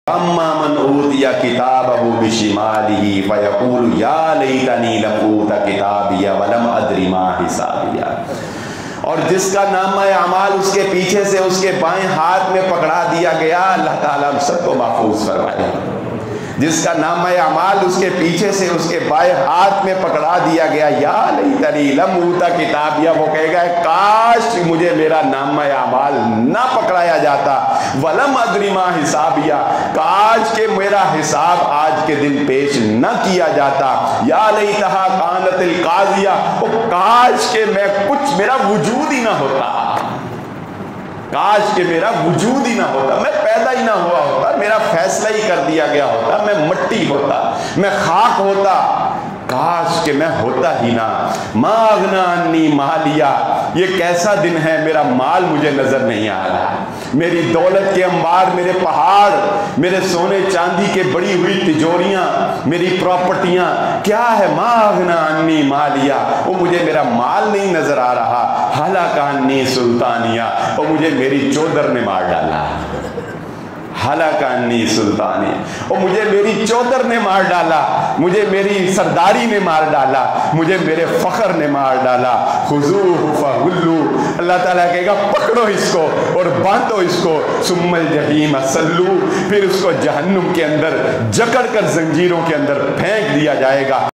अम्मा मन ऊतिया किताबहु बिशिमालिही फयक़ूलु या लैतनी लम ऊता किताबिया वलम अद्री मा हिसाबिया। और जिसका नामा अमाल उसके पीछे से उसके बाएं हाथ में पकड़ा दिया गया, अल्लाह ताला हम सबको महफूज फरमाए। जिसका नामा अमाल उसके पीछे से उसके बाएं हाथ में पकड़ा दिया गया, या लैतनी लम ऊता किताबिया, वो कहेगा काश मुझे मेरा नामा अमाल ना पकड़ाया जाता, वलम अद्री मा हिसाबिया, काश के मेरा हिसाब आज के दिन पेश न किया जाता, या लैतहा कानतिल काज़िया, काश के मैं कुछ मेरा वजूद ही ना होता, काश के मेरा वजूद ही ना होता, मैं पैदा ही ना हुआ होता, मेरा फैसला ही कर दिया गया होता, मैं मट्टी होता, मैं खाक होता, काश के मैं होता ही ना। मा अगना अन्नी मालिया, ये कैसा दिन है, मेरा माल मुझे नजर नहीं आ रहा, मेरी दौलत के अंबार, मेरे पहाड़, मेरे सोने चांदी के बड़ी हुई तिजोरियां, मेरी प्रॉपर्टियां क्या है। मा अगना अन्नी मालिया, वो मुझे मेरा माल नहीं नजर आ रहा। हलाका अन्नी सुल्तानिया, वो मुझे मेरी चौधर ने मार डाला। हलाका अन्नी सुल्तानी, और मुझे मेरी चौधर ने मार डाला, मुझे मेरी सरदारी ने मार डाला, मुझे मेरे फखर ने मार डाला। खुज़ूहु फगुल्लू, अल्लाह ताला कहेगा पकड़ो इसको और बांधो इसको, सुम्मल जहीम सल्लू, फिर उसको जहन्नुम के अंदर जकड़ कर जंजीरों के अंदर फेंक दिया जाएगा।